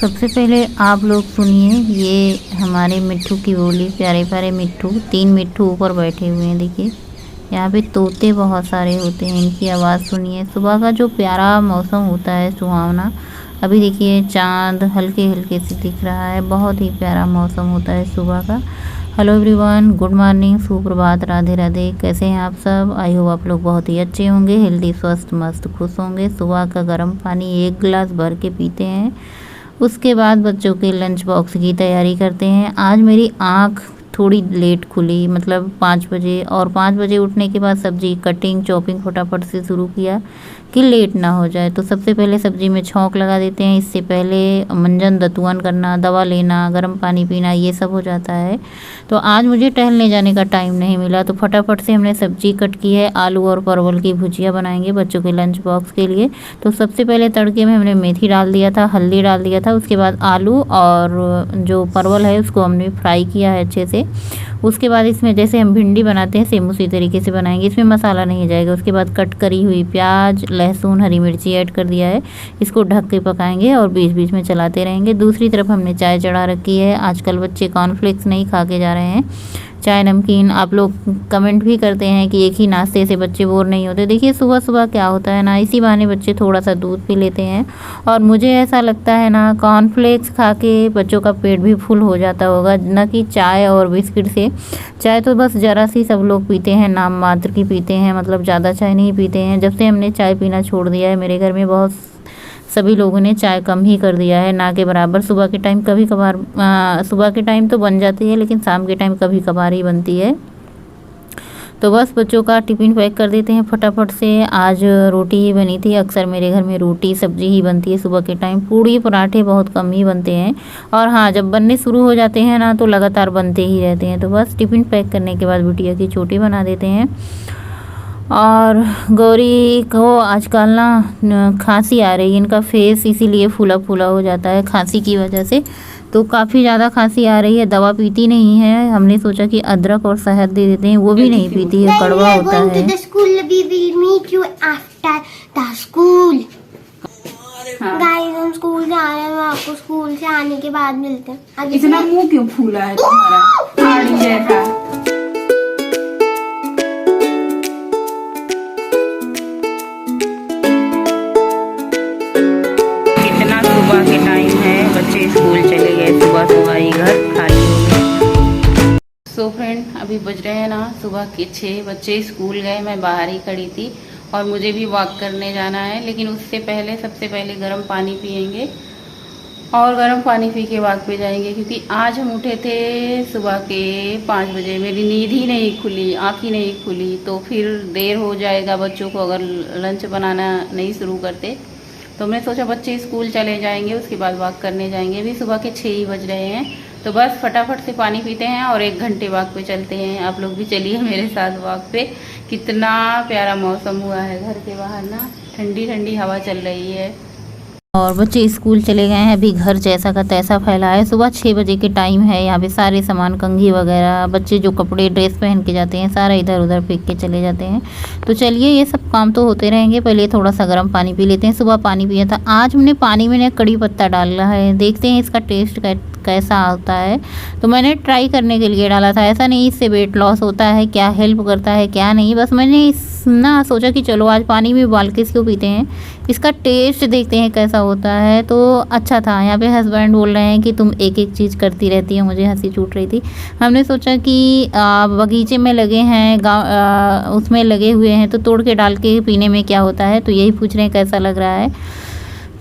सबसे पहले आप लोग सुनिए, ये हमारे मिट्ठू की बोली। प्यारे प्यारे मिट्ठू, 3 मिट्ठू ऊपर बैठे हुए हैं। देखिए यहाँ पे तोते बहुत सारे होते हैं, इनकी आवाज़ सुनिए। सुबह का जो प्यारा मौसम होता है सुहावना, अभी देखिए चांद हल्के हल्के से दिख रहा है। बहुत ही प्यारा मौसम होता है सुबह का। हेलो एवरीवन, गुड मॉर्निंग, सुप्रभात, राधे राधे। कैसे हैं आप सब? आई होप आप लोग बहुत ही अच्छे होंगे, हेल्दी, स्वस्थ, मस्त, खुश होंगे। सुबह का गर्म पानी 1 गिलास भर के पीते हैं। उसके बाद बच्चों के लंच बॉक्स की तैयारी करते हैं। आज मेरी आँख थोड़ी लेट खुली, मतलब 5 बजे, और 5 बजे उठने के बाद सब्जी कटिंग चॉपिंग फटाफट से शुरू किया कि लेट ना हो जाए। तो सबसे पहले सब्जी में छौंक लगा देते हैं। इससे पहले मंजन दतुअन करना, दवा लेना, गर्म पानी पीना, ये सब हो जाता है। तो आज मुझे टहलने जाने का टाइम नहीं मिला, तो फटाफट से हमने सब्जी कट की है। आलू और परवल की भुजिया बनाएंगे बच्चों के लंच बॉक्स के लिए। तो सबसे पहले तड़के में हमने मेथी डाल दिया था, हल्दी डाल दिया था। उसके बाद आलू और जो परवल है उसको हमने फ्राई किया है अच्छे से। उसके बाद इसमें जैसे हम भिंडी बनाते हैं सेम उसी तरीके से बनाएंगे, इसमें मसाला नहीं जाएगा। उसके बाद कट करी हुई प्याज, लहसुन, हरी मिर्ची ऐड कर दिया है। इसको ढक के पकाएंगे और बीच बीच में चलाते रहेंगे। दूसरी तरफ हमने चाय चढ़ा रखी है। आजकल बच्चे कॉर्नफ्लेक्स नहीं खा के जा रहे हैं, चाय नमकीन। आप लोग कमेंट भी करते हैं कि एक ही नाश्ते से बच्चे बोर नहीं होते। देखिए सुबह सुबह क्या होता है ना, इसी बहाने बच्चे थोड़ा सा दूध पी लेते हैं। और मुझे ऐसा लगता है ना, कॉर्नफ्लेक्स खा के बच्चों का पेट भी फुल हो जाता होगा, न कि चाय और बिस्किट से। चाय तो बस ज़रा सी सब लोग पीते हैं, नाम मात्र की पीते हैं, मतलब ज़्यादा चाय नहीं पीते हैं। जब से हमने चाय पीना छोड़ दिया है, मेरे घर में बहुत सभी लोगों ने चाय कम ही कर दिया है, ना के बराबर। सुबह के टाइम कभी कभार, सुबह के टाइम तो बन जाती है, लेकिन शाम के टाइम कभी कभार ही बनती है। तो बस बच्चों का टिफ़िन पैक कर देते हैं फटाफट से। आज रोटी ही बनी थी। अक्सर मेरे घर में रोटी सब्जी ही बनती है सुबह के टाइम, पूड़ी पराठे बहुत कम ही बनते हैं। और हाँ, जब बनने शुरू हो जाते हैं ना तो लगातार बनते ही रहते हैं। तो बस टिफ़िन पैक करने के बाद बिटिया की चोटी बना देते हैं। और गौरी को आजकल ना खांसी आ रही है, इनका फेस इसीलिए फूला फूला हो जाता है खांसी की वजह से। तो काफ़ी ज़्यादा खांसी आ रही है, दवा पीती नहीं है। हमने सोचा कि अदरक और शहद दे देते हैं, वो भी नहीं पीती है, कड़वा होता है। गाइस हम स्कूल जा रहे हैं, आपको स्कूल से आने के बाद मिलते हैं। इतना मुंह क्यों फूला है तुम्हारा, साड़ी जैसा? कितना सुबह के टाइम है, बच्चे स्कूल चले गए, सुबह सुबह ही घर खाली हो गया। सो फ्रेंड, अभी बज रहे हैं ना सुबह के 6। बच्चे स्कूल गए, मैं बाहर ही खड़ी थी और मुझे भी वॉक करने जाना है। लेकिन उससे पहले सबसे पहले गर्म पानी पियेंगे और गर्म पानी पी के वॉक पे जाएंगे, क्योंकि आज हम उठे थे सुबह के 5 बजे। मेरी नींद ही नहीं खुली, आँख ही नहीं खुली, तो फिर देर हो जाएगा बच्चों को अगर लंच बनाना नहीं शुरू करते। तो मैंने सोचा बच्चे स्कूल चले जाएंगे, उसके बाद वॉक करने जाएंगे। अभी सुबह के 6 ही बज रहे हैं, तो बस फटाफट से पानी पीते हैं और 1 घंटे वॉक पे चलते हैं। आप लोग भी चलिए मेरे साथ वॉक पे। कितना प्यारा मौसम हुआ है, घर के बाहर ना ठंडी ठंडी हवा चल रही है। और बच्चे स्कूल चले गए हैं, अभी घर जैसा का तैसा फैला है। सुबह 6 बजे के टाइम है। यहाँ पे सारे सामान, कंघी वगैरह, बच्चे जो कपड़े ड्रेस पहन के जाते हैं, सारा इधर उधर फेंक के चले जाते हैं। तो चलिए ये सब काम तो होते रहेंगे, पहले थोड़ा सा गर्म पानी पी लेते हैं। सुबह पानी पिया था, आज हमने पानी में कड़ी पत्ता डाला है, देखते हैं इसका टेस्ट कैसा आता है। तो मैंने ट्राई करने के लिए डाला था, ऐसा नहीं इससे वेट लॉस होता है, क्या हेल्प करता है क्या नहीं, बस मैंने ना सोचा कि चलो आज पानी में उबाल के इसको पीते हैं, इसका टेस्ट देखते हैं कैसा होता है। तो अच्छा था। यहाँ पे हस्बैंड बोल रहे हैं कि तुम एक एक चीज़ करती रहती है, मुझे हंसी छूट रही थी। हमने सोचा कि बगीचे में लगे हैं, गाँव उसमें लगे हुए हैं, तो तोड़ के डाल के पीने में क्या होता है, तो यही पूछ रहे हैं कैसा लग रहा है।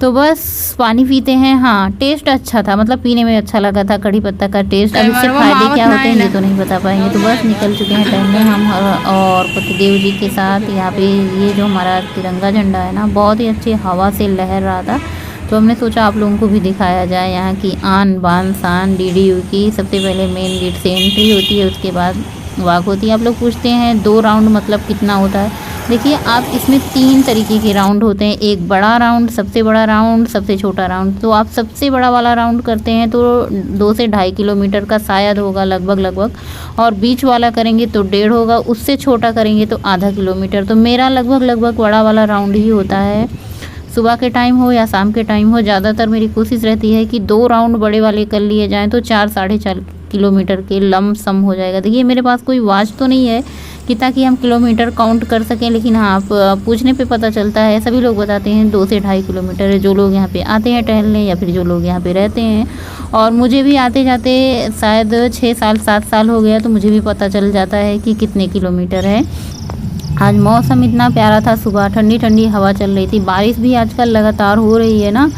तो बस पानी पीते हैं। हाँ, टेस्ट अच्छा था, मतलब पीने में अच्छा लगा था कड़ी पत्ता का टेस्ट। अब इससे फ़ायदे क्या होते हैं ये तो नहीं बता पाएंगे। तो बस निकल चुके हैं टहलने हम और पतिदेव जी के साथ। यहाँ पे ये जो हमारा तिरंगा झंडा है ना, बहुत ही अच्छी हवा से लहर रहा था, तो हमने सोचा आप लोगों को भी दिखाया जाए यहाँ की आन बान शान। DDU की सबसे पहले मेन गेट से एंट्री होती है, उसके बाद वॉक होती है। आप लोग पूछते हैं 2 राउंड मतलब कितना होता है। देखिए आप, इसमें 3 तरीके के राउंड होते हैं, एक बड़ा राउंड, सबसे बड़ा राउंड, सबसे छोटा राउंड। तो आप सबसे बड़ा वाला राउंड करते हैं तो 2 से 2.5 किलोमीटर का शायद होगा लगभग, और बीच वाला करेंगे तो 1.5 होगा, उससे छोटा करेंगे तो आधा किलोमीटर। तो मेरा लगभग बड़ा वाला राउंड ही होता है। सुबह के टाइम हो या शाम के टाइम हो, ज़्यादातर मेरी कोशिश रहती है कि 2 राउंड बड़े वाले कर लिए जाएँ तो 4 साढ़े 4 किलोमीटर के लमसम हो जाएगा। देखिए मेरे पास कोई वॉच तो नहीं है कि ताकि हम किलोमीटर काउंट कर सकें, लेकिन हाँ पूछने पे पता चलता है, सभी लोग बताते हैं 2 से 2.5 किलोमीटर है, जो लोग यहाँ पे आते हैं टहलने या फिर जो लोग यहाँ पे रहते हैं। और मुझे भी आते जाते शायद 6 साल 7 साल हो गया, तो मुझे भी पता चल जाता है कि कितने किलोमीटर है। आज मौसम इतना प्यारा था, सुबह ठंडी ठंडी हवा चल रही थी, बारिश भी आजकल लगातार हो रही है ना,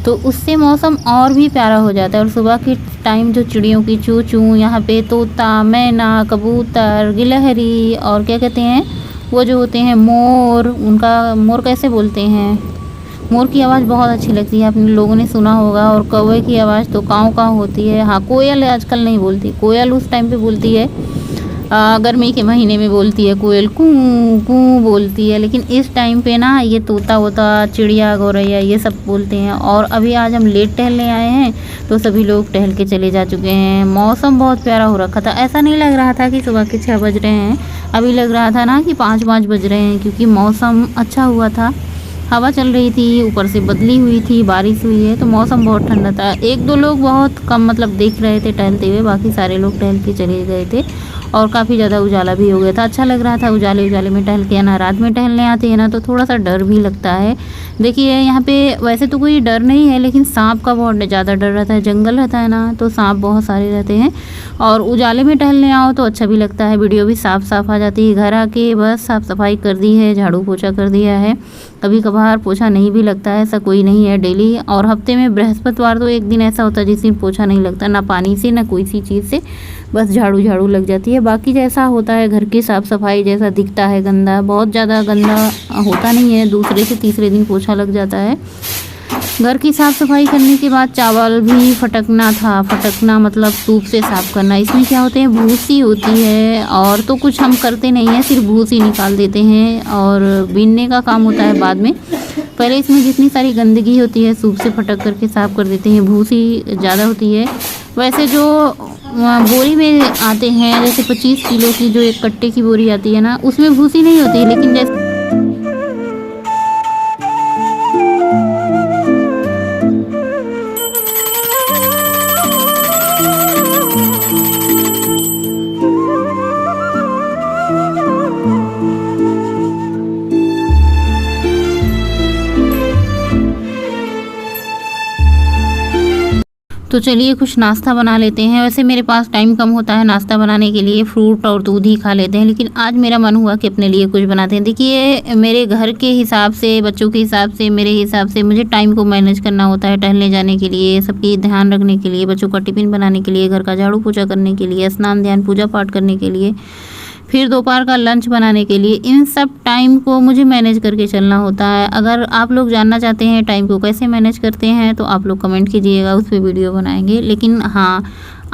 तो उससे मौसम और भी प्यारा हो जाता है। और सुबह के टाइम जो चिड़ियों की चू चू, यहाँ पे तोता, मैना, कबूतर, गिलहरी और क्या कहते हैं वो जो होते हैं मोर, उनका मोर कैसे बोलते हैं, मोर की आवाज़ बहुत अच्छी लगती है, अपने लोगों ने सुना होगा। और कौवे की आवाज़ तो काँव काँव होती है। हाँ कोयल आजकल नहीं बोलती, कोयल उस टाइम पे बोलती है गर्मी के महीने में बोलती है कोयल, कूँ कूँ बोलती है, लेकिन इस टाइम पे ना ये तोता होता, चिड़िया, गौरैया ये सब बोलते हैं। और अभी आज हम लेट टहलने आए हैं तो सभी लोग टहल के चले जा चुके हैं। मौसम बहुत प्यारा हो रखा था, ऐसा नहीं लग रहा था कि सुबह के 6 बज रहे हैं, अभी लग रहा था ना कि 5 बज रहे हैं, क्योंकि मौसम अच्छा हुआ था, हवा चल रही थी, ऊपर से बदली हुई थी, बारिश हुई है, तो मौसम बहुत ठंडा था। 1-2 लोग बहुत कम मतलब देख रहे थे टहलते हुए, बाकी सारे लोग टहल के चले गए थे। और काफ़ी ज़्यादा उजाला भी हो गया था, अच्छा लग रहा था उजाले में टहल के ना। रात में टहलने आते हैं ना तो थोड़ा सा डर भी लगता है। देखिए यहाँ पे वैसे तो कोई डर नहीं है, लेकिन सांप का बहुत ज़्यादा डर रहता है, जंगल रहता है ना तो सांप बहुत सारे रहते हैं। और उजाले में टहलने आओ तो अच्छा भी लगता है, वीडियो भी साफ़ आ जाती है। घर आके बस साफ़ सफाई कर दी है, झाड़ू पोछा कर दिया है, कभी कभार पोछा नहीं भी लगता है, ऐसा कोई नहीं है डेली। और हफ्ते में बृहस्पतिवार तो एक दिन ऐसा होता है जिस दिन पोछा नहीं लगता, ना पानी से ना कोई सी चीज़ से, बस झाड़ू लग जाती है। बाकी जैसा होता है घर की साफ़ सफाई, जैसा दिखता है गंदा, बहुत ज़्यादा गंदा होता नहीं है, दूसरे से तीसरे दिन पोछा लग जाता है। घर की साफ़ सफाई करने के बाद चावल भी फटकना था, फटकना मतलब सूप से साफ़ करना। इसमें क्या होते हैं, भूसी होती है, और तो कुछ हम करते नहीं हैं, सिर्फ भूसी निकाल देते हैं और बीनने का काम होता है बाद में। पहले इसमें जितनी सारी गंदगी होती है सूप से फटक करके साफ़ कर देते हैं, भूसी ज़्यादा होती है। वैसे जो बोरी में आते हैं, जैसे 25 किलो की जो एक कट्टे की बोरी आती है ना, उसमें भूसी नहीं होती, लेकिन जैसे तो चलिए कुछ नाश्ता बना लेते हैं। वैसे मेरे पास टाइम कम होता है नाश्ता बनाने के लिए, फ्रूट और दूध ही खा लेते हैं, लेकिन आज मेरा मन हुआ कि अपने लिए कुछ बनाते हैं। देखिए मेरे घर के हिसाब से, बच्चों के हिसाब से, मेरे हिसाब से मुझे टाइम को मैनेज करना होता है, टहलने जाने के लिए, सबकी ध्यान रखने के लिए, बच्चों का टिफ़िन बनाने के लिए, घर का झाड़ू पोछा करने के लिए, स्नान ध्यान पूजा पाठ करने के लिए, फिर दोपहर का लंच बनाने के लिए। इन सब टाइम को मुझे मैनेज करके चलना होता है। अगर आप लोग जानना चाहते हैं टाइम को कैसे मैनेज करते हैं तो आप लोग कमेंट कीजिएगा, उस पर वीडियो बनाएंगे। लेकिन हाँ,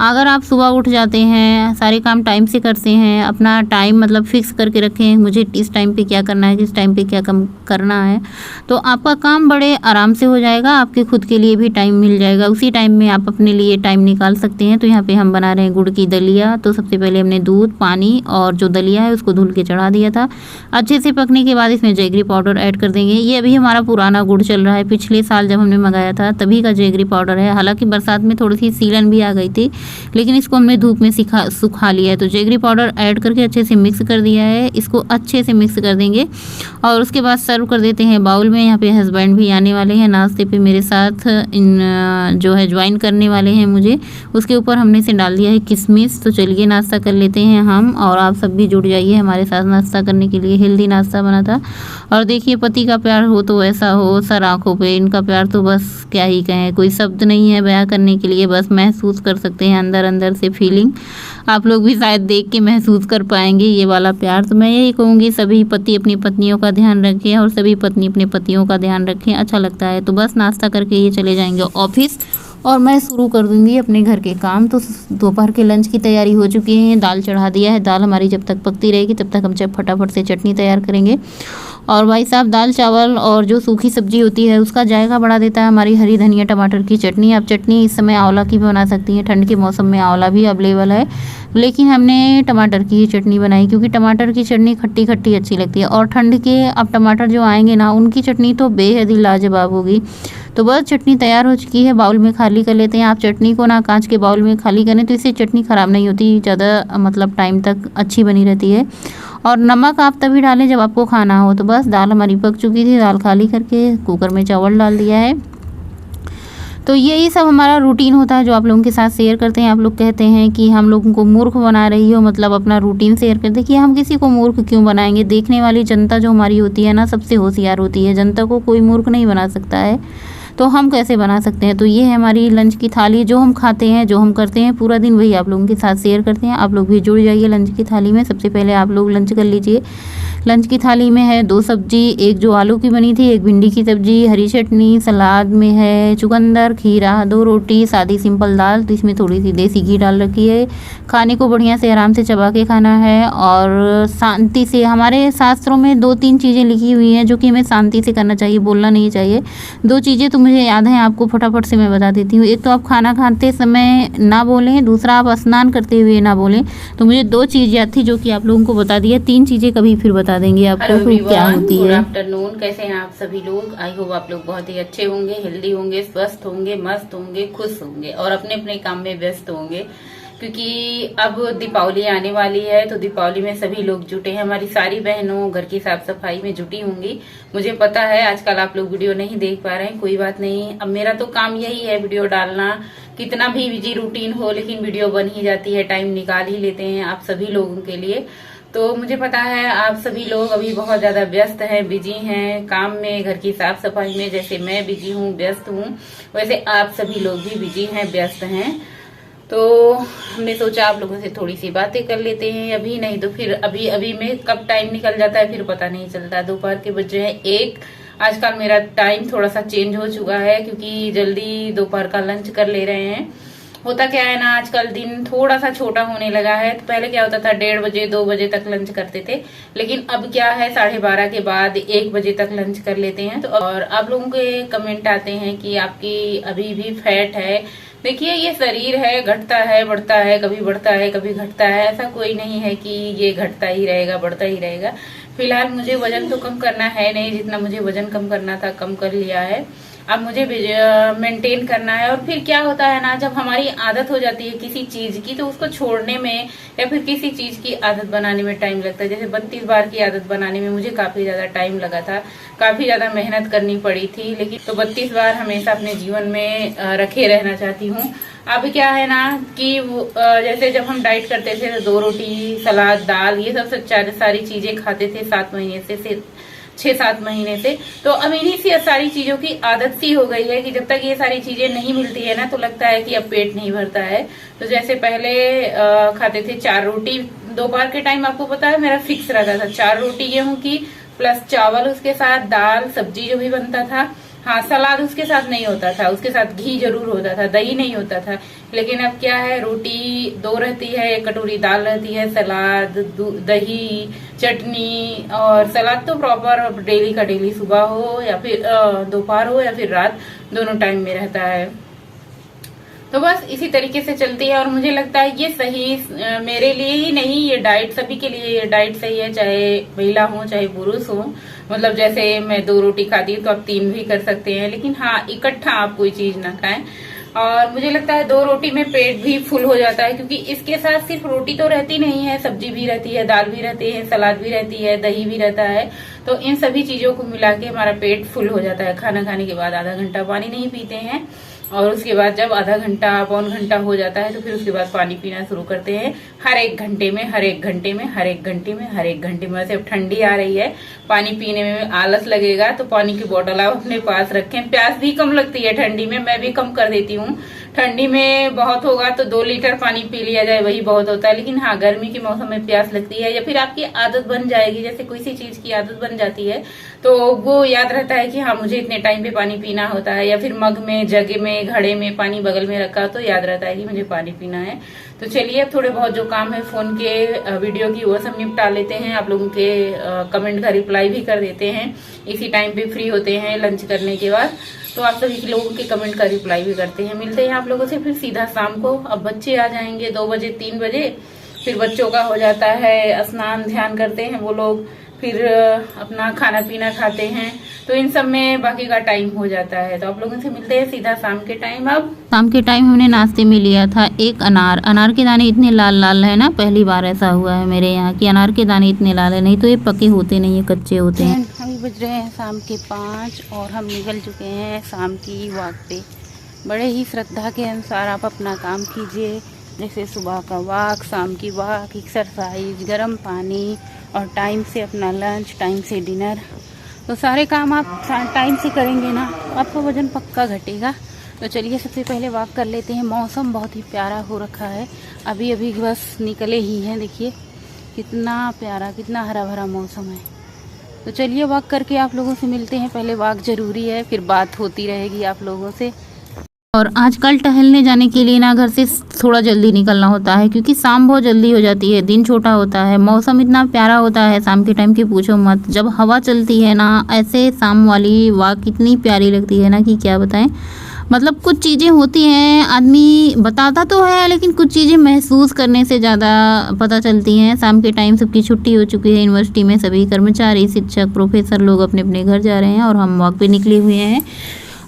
अगर आप सुबह उठ जाते हैं, सारे काम टाइम से करते हैं, अपना टाइम मतलब फिक्स करके रखें, मुझे इस टाइम पे क्या करना है, किस टाइम पे क्या कम करना है, तो आपका काम बड़े आराम से हो जाएगा, आपके खुद के लिए भी टाइम मिल जाएगा। उसी टाइम में आप अपने लिए टाइम निकाल सकते हैं। तो यहाँ पे हम बना रहे हैं गुड़ की दलिया। तो सबसे पहले हमने दूध, पानी और जो दलिया है उसको धुल के चढ़ा दिया था। अच्छे से पकने के बाद इसमें जैगरी पाउडर ऐड कर देंगे। ये अभी हमारा पुराना गुड़ चल रहा है, पिछले साल जब हमने मंगाया था तभी का जैगरी पाउडर है। हालाँकि बरसात में थोड़ी सी सीलन भी आ गई थी, लेकिन इसको हमने धूप में सुखा लिया है। तो जैगरी पाउडर ऐड करके अच्छे से मिक्स कर दिया है, इसको अच्छे से मिक्स कर देंगे और उसके बाद सर्व कर देते हैं बाउल में। यहाँ पे हस्बैंड भी आने वाले हैं नाश्ते पे मेरे साथ, इन जो है ज्वाइन करने वाले हैं मुझे। उसके ऊपर हमने से डाल दिया है किशमिश। तो चलिए नाश्ता कर लेते हैं हम, और आप सब भी जुड़ जाइए हमारे साथ नाश्ता करने के लिए। हेल्दी नाश्ता बना था। और देखिए पति का प्यार हो तो ऐसा हो, सर आँखों पे, इनका प्यार तो बस क्या ही कहें, कोई शब्द नहीं है बयां करने के लिए, बस महसूस कर सकते हैं अंदर अंदर से फीलिंग। आप लोग भी शायद देख के महसूस कर पाएंगे ये वाला प्यार। तो मैं यही कहूँगी सभी पति अपनी पत्नियों का ध्यान रखें और सभी पत्नी अपने पतियों का ध्यान रखें, अच्छा लगता है। तो बस नाश्ता करके ये चले जाएंगे ऑफिस और मैं शुरू कर दूंगी अपने घर के काम। तो दोपहर के लंच की तैयारी हो चुकी है, दाल चढ़ा दिया है। दाल हमारी जब तक पकती रहेगी तब तक हम फटाफट से चटनी तैयार करेंगे और भाई साहब दाल चावल और जो सूखी सब्जी होती है उसका जायका बढ़ा देता है हमारी हरी धनिया टमाटर की चटनी। आप चटनी इस समय आंवला की भी बना सकती हैं, ठंड के मौसम में आंवला भी अवेलेबल है, लेकिन हमने टमाटर की ही चटनी बनाई क्योंकि टमाटर की चटनी खट्टी खट्टी अच्छी लगती है। और ठंड के अब टमाटर जो आएंगे ना उनकी चटनी तो बेहद ही लाजवाब होगी। तो बस चटनी तैयार हो चुकी है, बाउल में खाली कर लेते हैं। आप चटनी को ना कांच के बाउल में खाली करें तो इससे चटनी ख़राब नहीं होती, ज़्यादा मतलब टाइम तक अच्छी बनी रहती है। और नमक आप तभी डालें जब आपको खाना हो। तो बस दाल हमारी पक चुकी थी, दाल खाली करके कुकर में चावल डाल दिया है। तो यही सब हमारा रूटीन होता है जो आप लोगों के साथ शेयर करते हैं। आप लोग कहते हैं कि हम लोगों को मूर्ख बना रही हो, मतलब अपना रूटीन शेयर कर। देखिए हम किसी को मूर्ख क्यों बनाएंगे, देखने वाली जनता जो हमारी होती है ना सबसे होशियार होती है, जनता को कोई मूर्ख नहीं बना सकता है, तो हम कैसे बना सकते हैं। तो ये है हमारी लंच की थाली, जो हम खाते हैं जो हम करते हैं पूरा दिन वही आप लोगों के साथ शेयर करते हैं। आप लोग भी जुड़ जाइए लंच की थाली में। सबसे पहले आप लोग लंच कर लीजिए। लंच की थाली में है 2 सब्जी, एक जो आलू की बनी थी, एक भिंडी की सब्जी, हरी चटनी, सलाद में है चुकंदर, खीरा, 2 रोटी, सादी सिंपल दाल, तो इसमें थोड़ी सी देसी घी डाल रखी है। खाने को बढ़िया से आराम से चबा के खाना है और शांति से। हमारे शास्त्रों में 2-3 चीज़ें लिखी हुई हैं जो कि हमें शांति से करना चाहिए, बोलना नहीं चाहिए। 2 चीज़ें तो मुझे याद हैं, आपको फटाफट से मैं बता देती हूँ। एक तो आप खाना खाते समय ना बोलें, दूसरा आप स्नान करते हुए ना बोलें। तो मुझे 2 चीज़ याद थी जो कि आप लोगों को बता दिया, 3 चीज़ें कभी फिर बता देंगे आपको क्या होती है। गुड आफ्टरनून, कैसे हैं आप सभी लोग। आई होप आप लोग बहुत ही अच्छे होंगे, हेल्दी होंगे, स्वस्थ होंगे, मस्त होंगे, खुश होंगे और अपने अपने काम में व्यस्त होंगे, क्योंकि अब दीपावली आने वाली है। तो दीपावली में सभी लोग जुटे हैं, हमारी सारी बहनों घर की साफ सफाई में जुटी होंगी। मुझे पता है आजकल आप लोग वीडियो नहीं देख पा रहे हैं, कोई बात नहीं। अब मेरा तो काम यही है वीडियो डालना, कितना भी बिजी रूटीन हो लेकिन वीडियो बन ही जाती है, टाइम निकाल ही लेते हैं आप सभी लोगों के लिए। तो मुझे पता है आप सभी लोग अभी बहुत ज्यादा व्यस्त हैं, बिजी हैं काम में, घर की साफ सफाई में। जैसे मैं बिजी हूँ, व्यस्त हूँ, वैसे आप सभी लोग भी बिजी हैं, व्यस्त हैं। तो हमने सोचा आप लोगों से थोड़ी सी बातें कर लेते हैं। अभी नहीं तो फिर अभी में कब टाइम निकल जाता है फिर पता नहीं चलता। दोपहर के बज रहे हैं 1। आजकल मेरा टाइम थोड़ा सा चेंज हो चुका है क्योंकि जल्दी दोपहर का लंच कर ले रहे हैं। होता क्या है ना, आजकल दिन थोड़ा सा छोटा होने लगा है। तो पहले क्या होता था 1:30 बजे 2 बजे तक लंच करते थे, लेकिन अब क्या है 12:30 के बाद 1 बजे तक लंच कर लेते हैं। तो और आप लोगों के कमेंट आते हैं कि आपकी अभी भी फैट है। देखिए ये शरीर है, घटता है बढ़ता है, कभी बढ़ता है कभी घटता है, ऐसा कोई नहीं है कि ये घटता ही रहेगा बढ़ता ही रहेगा। फिलहाल मुझे वजन तो कम करना है नहीं, जितना मुझे वजन कम करना था कम कर लिया है। अब मुझे मेंटेन करना है। और फिर क्या होता है ना, जब हमारी आदत हो जाती है किसी चीज की तो उसको छोड़ने में या फिर किसी चीज की आदत बनाने में टाइम लगता है। जैसे 32 बार की आदत बनाने में मुझे काफी ज्यादा टाइम लगा था, काफी ज्यादा मेहनत करनी पड़ी थी, लेकिन तो 32 बार हमेशा अपने जीवन में रखे रहना चाहती हूँ। अब क्या है ना कि जैसे जब हम डाइट करते थे तो 2 रोटी, सलाद, दाल, ये सब सारी चीजें खाते थे 7 महीने से 6-7 महीने से। तो अब इन्हीं सी सारी चीजों की आदत सी हो गई है कि जब तक ये सारी चीजें नहीं मिलती है ना तो लगता है कि अब पेट नहीं भरता है। तो जैसे पहले खाते थे 4 रोटी दोपहर के टाइम, आपको पता है मेरा फिक्स रहता था 4 रोटी गेहूं की प्लस चावल, उसके साथ दाल सब्जी जो भी बनता था। हाँ, सलाद उसके साथ नहीं होता था, उसके साथ घी जरूर होता था, दही नहीं होता था। लेकिन अब क्या है, रोटी 2 रहती है, 1 कटोरी दाल रहती है, सलाद, दही, चटनी। और सलाद तो प्रॉपर डेली का डेली सुबह हो या फिर दोपहर हो या फिर रात, दोनों टाइम में रहता है। तो बस इसी तरीके से चलती है और मुझे लगता है ये सही मेरे लिए ही नहीं, ये डाइट सभी के लिए ये डाइट सही है, चाहे महिला हो चाहे पुरुष हो। मतलब जैसे मैं 2 रोटी खाती हूँ तो आप 3 भी कर सकते हैं, लेकिन हाँ इकट्ठा आप कोई चीज ना खाएं। और मुझे लगता है 2 रोटी में पेट भी फुल हो जाता है, क्योंकि इसके साथ सिर्फ रोटी तो रहती नहीं है, सब्जी भी रहती है, दाल भी रहती है, सलाद भी रहती है, दही भी रहता है। तो इन सभी चीजों को मिला के हमारा पेट फुल हो जाता है। खाना खाने के बाद आधा घंटा पानी नहीं पीते हैं और उसके बाद जब आधा घंटा पौन घंटा हो जाता है तो फिर उसके बाद पानी पीना शुरू करते हैं। हर एक घंटे में हर एक घंटे में हर एक घंटे में हर एक घंटे में। वैसे अब ठंडी आ रही है, पानी पीने में आलस लगेगा तो पानी की बोतल आप अपने पास रखें। प्यास भी कम लगती है ठंडी में, मैं भी कम कर देती हूँ ठंडी में बहुत होगा तो 2 लीटर पानी पी लिया जाए वही बहुत होता है, लेकिन हाँ गर्मी के मौसम में प्यास लगती है या फिर आपकी आदत बन जाएगी, जैसे कोई सी चीज की आदत बन जाती है तो वो याद रहता है कि हाँ मुझे इतने टाइम पे पानी पीना होता है, या फिर मग में, जग में, घड़े में पानी बगल में रखा तो याद रहता है कि मुझे पानी पीना है। तो चलिए अब थोड़े बहुत जो काम है फोन के वीडियो की वो सब निपटा लेते हैं। आप लोगों के कमेंट का रिप्लाई भी कर देते हैं, इसी टाइम पे फ्री होते हैं लंच करने के बाद, तो आप सभी लोगों के कमेंट का रिप्लाई भी करते हैं। मिलते हैं आप लोगों से फिर सीधा शाम को। अब बच्चे आ जाएंगे 2 बजे 3 बजे, फिर बच्चों का हो जाता है स्नान ध्यान करते हैं वो लोग, फिर अपना खाना पीना खाते हैं, तो इन सब में बाकी का टाइम हो जाता है। तो आप लोगों से मिलते हैं सीधा शाम के टाइम। अब शाम के टाइम हमने नाश्ते में लिया था एक अनार। अनार के दाने इतने लाल लाल है ना, पहली बार ऐसा हुआ है मेरे यहाँ कि अनार के दाने इतने लाल है, नहीं तो ये पके होते नहीं, ये कच्चे होते हैं। अभी बज रहे हैं शाम के 5 और हम निकल चुके हैं शाम की वॉक पे। बड़े ही श्रद्धा के अनुसार आप अपना काम कीजिए, जैसे सुबह का वॉक, शाम की वॉक, एक्सरसाइज, गर्म पानी और टाइम से अपना लंच, टाइम से डिनर, तो सारे काम आप टाइम से करेंगे ना आपका वजन पक्का घटेगा। तो चलिए सबसे पहले वॉक कर लेते हैं। मौसम बहुत ही प्यारा हो रखा है, अभी अभी बस निकले ही हैं, देखिए कितना प्यारा, कितना हरा भरा मौसम है। तो चलिए वॉक करके आप लोगों से मिलते हैं। पहले वॉक ज़रूरी है, फिर बात होती रहेगी आप लोगों से। और आजकल टहलने जाने के लिए ना घर से थोड़ा जल्दी निकलना होता है, क्योंकि शाम बहुत जल्दी हो जाती है, दिन छोटा होता है, मौसम इतना प्यारा होता है शाम के टाइम की पूछो मत। जब हवा चलती है ना ऐसे शाम वाली वॉक कितनी प्यारी लगती है ना कि क्या बताएं। मतलब कुछ चीज़ें होती हैं आदमी बताता तो है, लेकिन कुछ चीज़ें महसूस करने से ज़्यादा पता चलती हैं। शाम के टाइम सबकी छुट्टी हो चुकी है यूनिवर्सिटी में, सभी कर्मचारी, शिक्षक, प्रोफेसर लोग अपने अपने घर जा रहे हैं और हम वॉक पे निकले हुए हैं।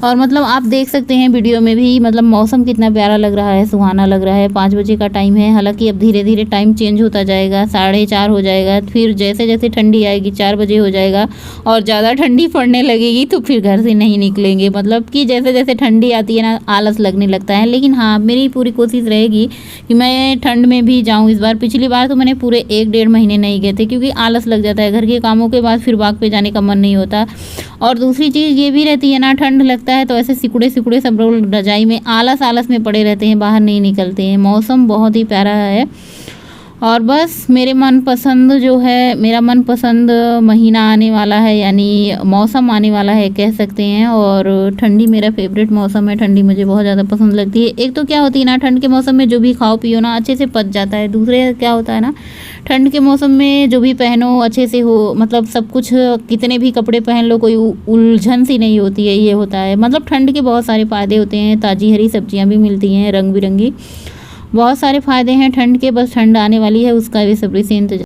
और मतलब आप देख सकते हैं वीडियो में भी, मतलब मौसम कितना प्यारा लग रहा है, सुहाना लग रहा है। 5 बजे का टाइम है, हालांकि अब धीरे धीरे टाइम चेंज होता जाएगा, 4:30 हो जाएगा, फिर जैसे जैसे ठंडी आएगी 4 बजे हो जाएगा, और ज़्यादा ठंडी पड़ने लगेगी तो फिर घर से नहीं निकलेंगे। मतलब कि जैसे जैसे ठंडी आती है ना आलस लगने लगता है। लेकिन हाँ मेरी पूरी कोशिश रहेगी कि मैं ठंड में भी जाऊँ इस बार। पिछली बार तो मैंने पूरे 1-1.5 महीने नहीं गए थे, क्योंकि आलस लग जाता है घर के कामों के बाद, फिर वॉक पे जाने का मन नहीं होता। और दूसरी चीज़ ये भी रहती है ना, ठंड लगता है तो ऐसे सिकुड़े सिकुड़े सब लोग रजाई में आलस में पड़े रहते हैं, बाहर नहीं निकलते हैं। मौसम बहुत ही प्यारा है। और बस मेरा मनपसंद महीना आने वाला है, यानी मौसम आने वाला है कह सकते हैं। और ठंडी मेरा फेवरेट मौसम है, ठंडी मुझे बहुत ज़्यादा पसंद लगती है। एक तो क्या होती है ना, ठंड के मौसम में जो भी खाओ पियो ना अच्छे से पच जाता है। दूसरे क्या होता है ना, ठंड के मौसम में जो भी पहनो अच्छे से हो, मतलब सब कुछ कितने भी कपड़े पहन लो कोई उलझन सी नहीं होती है, ये होता है। मतलब ठंड के बहुत सारे फ़ायदे होते हैं, ताज़ी हरी सब्जियाँ भी मिलती हैं रंग बिरंगी, बहुत सारे फ़ायदे हैं ठंड के। बस ठंड आने वाली है, उसका बेसब्री से इंतजार।